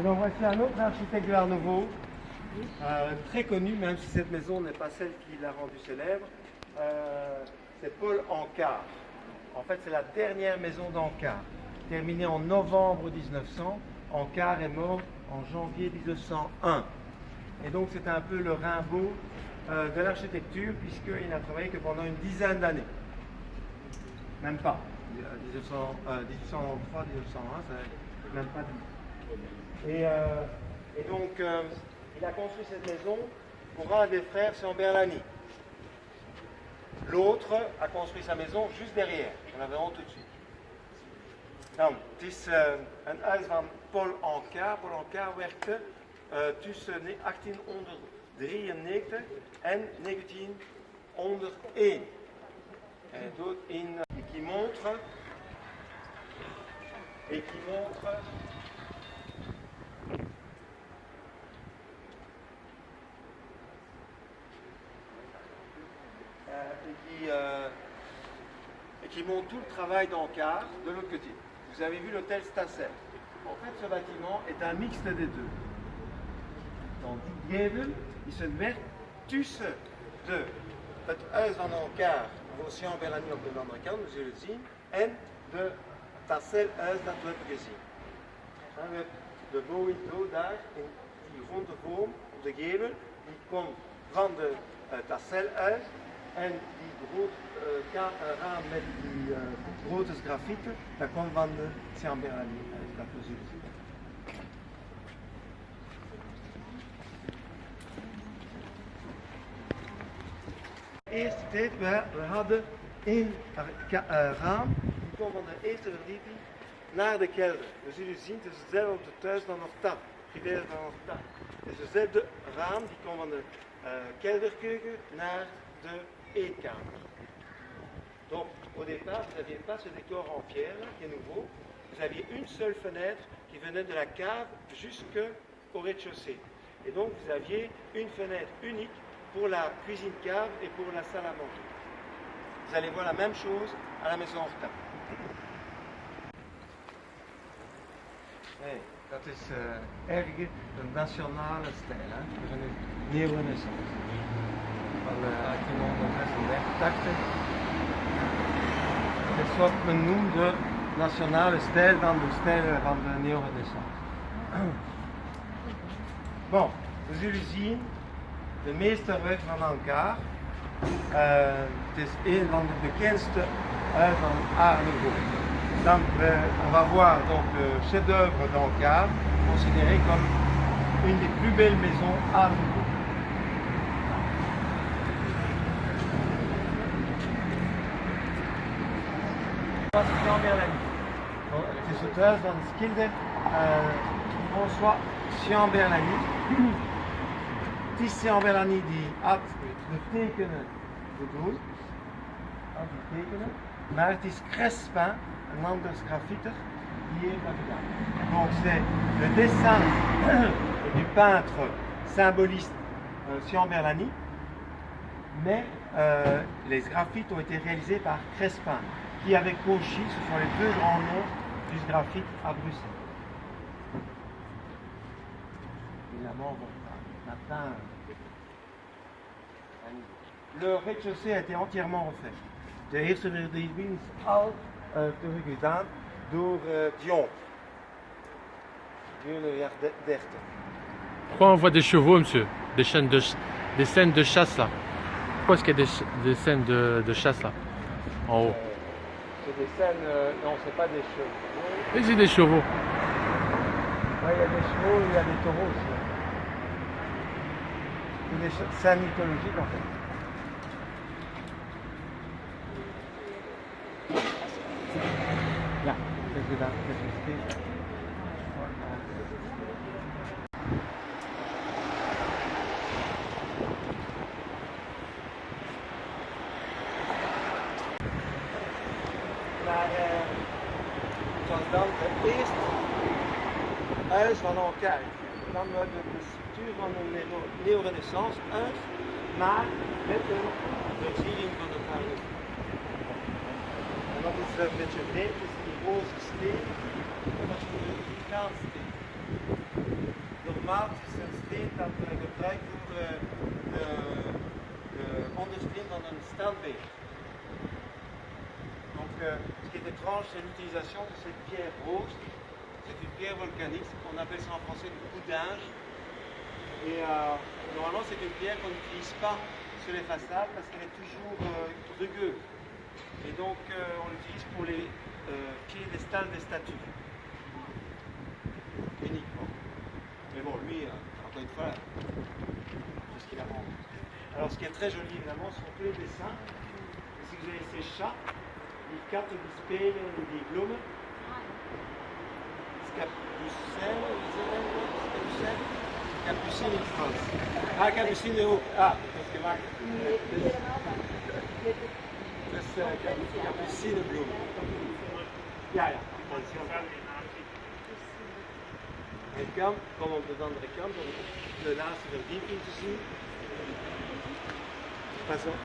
Et donc voici un autre architecte de l'Art Nouveau, très connu, même si cette maison n'est pas celle qui l'a rendu célèbre. C'est Paul Anka. En fait, c'est la dernière maison d'Anka, terminée en novembre 1900. Anka est mort en janvier 1901. Et donc c'est un peu le Rimbaud de l'architecture, puisqu'il n'a travaillé que pendant une dizaine d'années. Même pas. 1803, 1901, c'est même pas 10. Et donc, il a construit cette maison pour un des frères Chamberlain. L'autre a construit sa maison juste derrière. On la verra tout de suite. Nou, het is een huis van Paul Anka. Paul Anka werkte tussen 1893 en 1901. Et qui montre tout le travail d'Anka de l'autre côté. Vous avez vu l'hôtel Stassel. En fait, ce bâtiment est un mixte des deux. Donc, die gevel is een werk tussen het huis van Anka, waar Chamberlain op de andere kant, we zullen het zien, en de Stassel-huis dat we hebben gezien. Dan hebben we de Bointo daar, in die ronde vorm op de gevel, die komt van de Stassel-huis. En die raam met die grote grafieten, dat komt van de Chamberlain. Dat we zullen zien. De eerste tijd, we hadden een raam, die komt van de eerste verdieping naar de kelder. We zullen zien, het is hetzelfde op de thuis dan nog dat. Privé dan nog dat. Het is hetzelfde raam, die komt van de kelderkeuken naar de eetkamer. Donc, au départ, vous n'aviez pas ce décor en pierre, là, qui est nouveau. Vous aviez une seule fenêtre qui venait de la cave jusqu'au rez-de-chaussée. Et donc, vous aviez une fenêtre unique pour la cuisine cave et pour la salle à manger. Vous allez voir la même chose à la maison Horta. Hey, dat is erg de nationale stijl, hè? Dat is een neorenaissance. Van 1886. Het is wat men noemt de nationale stijl dan de stijl van de neorenaissance. Bon, we zullen zien de meesterwerk van Anka. Het is een van de bekendste huizen van Art Nouveau. Donc, on va voir donc, le chef-d'œuvre d'Anka, considéré comme une des plus belles maisons Art Nouveau. Chamberlain. Het is het huis van de schilder François Chamberlain. Het is Chamberlain die had de tekenen bedoeld, maar het is Crespin, een ander graffiter, die heeft dat gedaan. Donc c'est le dessin du peintre symboliste Chamberlain, mais les graphites ont été réalisés par Crespin, qui avec Cauchy, ce sont les deux grands noms du graphite à Bruxelles. Évidemment, on a plein. Le rez-de-chaussée a été entièrement refait. De eerste verdieping is al teruggedaan door Dion. Dieu le jaar 30. Pourquoi on voit des chevaux, monsieur? Des scènes de chasse là. Pourquoi est-ce qu'il y a des scènes de chasse là, en haut? C'est des scènes, non, c'est pas des chevaux. Mais c'est des chevaux. Ouais, il y a des chevaux, il y a des taureaux aussi. C'est des scènes mythologiques en fait. Là, c'est là, c'est het was dan het eerste huis van Anka. Dan hebben we de structuur van een neorenaissance huis, maar met een versiering van het huis. En dat is een beetje vreemd, is die roze steen, dat is een Afrikaans steen. formaat gesteekt dat gebruikt voor de ondersteuning van een standbeeld. Donc, ce qui est étrange, c'est l'utilisation de cette pierre rose. C'est une pierre volcanique, on appelle ça en français du boudinge. Et normalement, c'est une pierre qu'on n'utilise pas sur les façades parce qu'elle est toujours rugueuse. Et donc, on l'utilise pour les piédestals des statues. Uniquement. Mais bon, lui, encore une fois, c'est ce qu'il a rendu. Alors, ce qui est très joli, évidemment, sont tous les dessins. Si vous avez ces chats, die katten die spelen in die bloemen. Capucine in Frans. Ah, capucine ook. Ah, dat is gemaakt. Dat is capucinebloem. Ja, ja. Het kan, kom op de andere kant om de laatste verdieping te zien. Pas op.